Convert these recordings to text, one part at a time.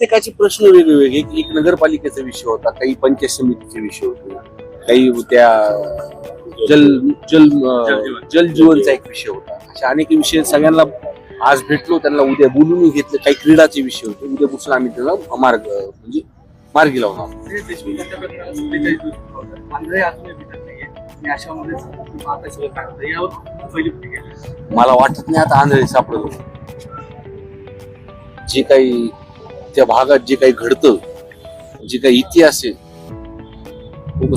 प्रत्येकाचे प्रश्न वेगवेगळे. एक नगरपालिकेचा विषय होता, काही पंचायत समितीचे विषय होते, काही त्या जल जीवनचा एक विषय होता. अशा अनेक विषय सगळ्यांना आज भेटलो, त्यांना उद्या बोलून घेतले. काही क्रीडाचे विषय होते, उद्यापासून आम्ही त्याला मार्गी लावणार. मला वाटत नाही आता आंधळे सापडत. जे काही त्या भागात जे काही घडतं, जे काही इतिहास आहे,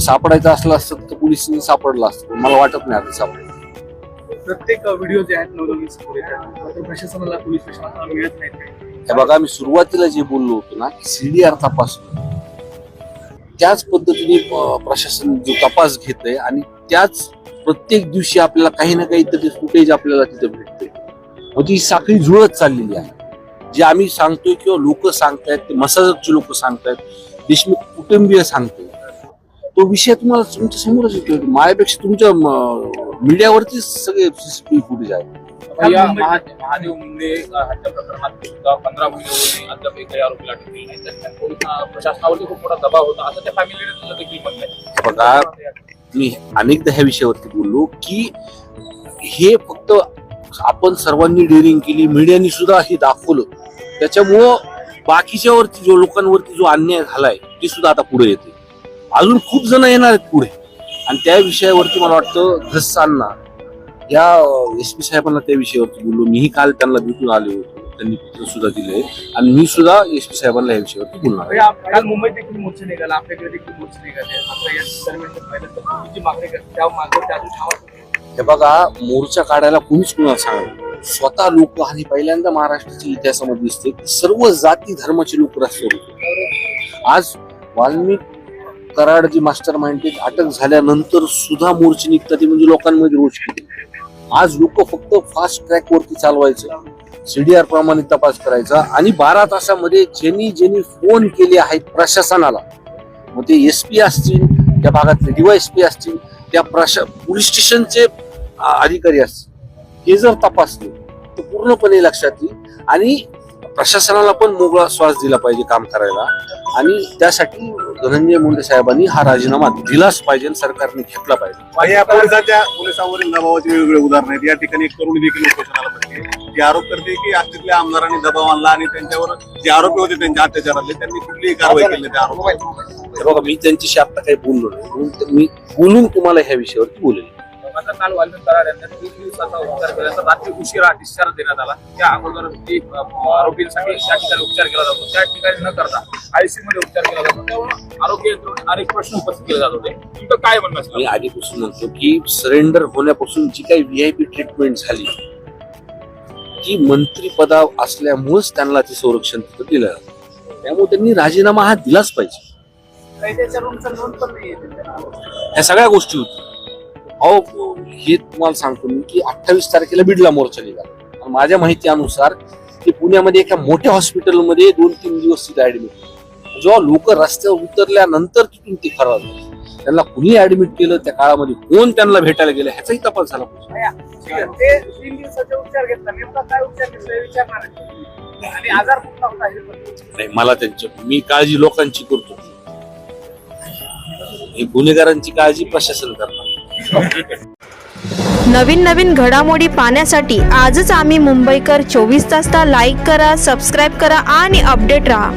सापडायचं असलं असतं तर पोलिसांनी सापडलं असतं. मला वाटत नाही आता सापडलं. प्रत्येक व्हिडिओ जे आहेत नवनवीन प्रशासनाला, पोलीस प्रशासनाला मिळत नाही. हे बघा, मी सुरुवातीला जे बोललो होतो ना की सीडीआर तपासून, त्याच पद्धतीने प्रशासन जो तपास घेतय आणि त्याच प्रत्येक दिवशी आपल्याला काही ना काहीतरी फुटेज आपल्याला तिथे भेटते. म्हणजे ही साखळी जुळत चाललेली आहे. जे आम्ही सांगतोय किंवा लोक सांगतायत, ते मसाजचे लोक सांगतायत, देशमुख कुटुंबीय सांगतोय, तो विषय तुम्हाला तुमच्या समोरच येतोय. माझ्यापेक्षा तुमच्या मीडियावरती सगळे सीसीटीव्ही फुटेज आहे. महादेव मुंडे हत्या प्रकरणात सुद्धा 15 महिने अद्याप एकही आरोपीला अटक केली नाही. प्रशासनावरती खूप मोठा दबाव होता, असं त्या फॅमिलीने देखील म्हटलंय. बघा, मी अनेकदा ह्या विषयावरती बोललो की हे फक्त आपण सर्वांनी डेअरिंग केली, मीडियाने सुद्धा हे दाखवलं, त्याच्यामुळं बाकीच्यावरती जो लोकांवरती जो अन्याय झालाय ते सुद्धा आता पुढे येते. अजून खूप जण येणार आहेत पुढे. आणि त्या विषयावरती मला वाटतं धस्सांना या SP साहेबांना त्या विषयावरती बोललो. मीही काल त्यांना भेटून आले होतो, त्यांनी पत्र सुद्धा दिले आणि मी सुद्धा SP साहेबांना या विषयावरती बोलणार. काल मुंबईत देखील मोर्चा निघाला, आपल्याकडे देखील मोर्चा निघाले. हे बघा, मोर्चा काढायला कोणीच कुणाला सांगत, स्वतः लोक. आणि पहिल्यांदा महाराष्ट्राच्या इतिहासामध्ये दिसते की सर्व जाती धर्माचे लोक रस्त्यावर होते. आज वाल्मिक कराड जी मास्टर माइंड अटक झाल्यानंतर सुद्धा मोर्चे निघतात, म्हणजे लोकांमध्ये रोष किती. आज लोक फक्त फास्ट ट्रॅक वरती चालवायचं, सीडीआर प्रमाणे तपास करायचा आणि 12 तासामध्ये ज्यांनी फोन केले आहेत प्रशासनाला, मग ते SP असतील, त्या भागातले DYSP असतील, त्या पोलीस स्टेशनचे अधिकारी असतील, हे जर तपासले तर पूर्णपणे लक्षात येईल. आणि प्रशासनाला पण मोकळा श्वास दिला पाहिजे काम करायला. आणि त्यासाठी धनंजय मुंडे साहेबांनी हा राजीनामा दिलाच पाहिजे, सरकारने घेतला पाहिजे. पोलिसांवरील दबावाचे वेगवेगळे उदाहरण आहेत. या ठिकाणी एक तरुणी देखील उपोषणाला बसली, ती आरोप करते की आजच्या आमदारांनी दबाव आणला आणि त्यांच्यावर जे आरोपी होते त्यांच्या अत्याचारातले त्यांनी कुठलीही कारवाई केली त्या आरोप. बघा, मी त्यांच्याशी आता काही बोललो नाही, म्हणून मी बोलून तुम्हाला ह्या विषयावरती बोलेल. काल वाल्मिक कराड यांना 3 दिवसाचा उपचार केला, तर रात्री उशिरा डिस्चार्ज देण्यात आला. त्या अगोदर आरोपींसाठी त्या ठिकाणी उपचार केला जातो, त्या ठिकाणी न करता ICU मध्ये उपचार केला जातो. त्यामुळे आरोग्य यंत्रणेत अनेक प्रश्न उपस्थित केले जात होते. तुमचं काय म्हणणं असतं? मी आधीपासून म्हणतो की सरेंडर होण्यापासून जी काही VIP ट्रीटमेंट झाली ती मंत्रिपदा असल्यामुळेच त्यांना ते संरक्षण तिथं दिलं जातं. त्यामुळे त्यांनी राजीनामा हा दिलाच पाहिजे. ह्या सगळ्या गोष्टी होत्या. अहो, हे तुम्हाला सांगतो मी की 28 तारखेला बीडला मोर्चा निघाला. आणि माझ्या माहिती अनुसार ते पुण्यामध्ये एका मोठ्या हॉस्पिटलमध्ये 2-3 दिवस तिथे ऍडमिट. जेव्हा लोक रस्त्यावर उतरल्यानंतर तिथून ते खराब त्यांना कुणी ऍडमिट केलं, त्या काळामध्ये कोण त्यांना भेटायला गेलं, ह्याचाही तपास झाला पाहिजे. नाही, मला मी काळजी लोकांची करतो, गुन्हेगारांची काळजी प्रशासन करणार. नवीन घडामोडी पाहण्यासाठी आजच आम्ही मुंबईकर 24 तासला लाईक करा, सबस्क्राईब करा आणि अपडेट राहा.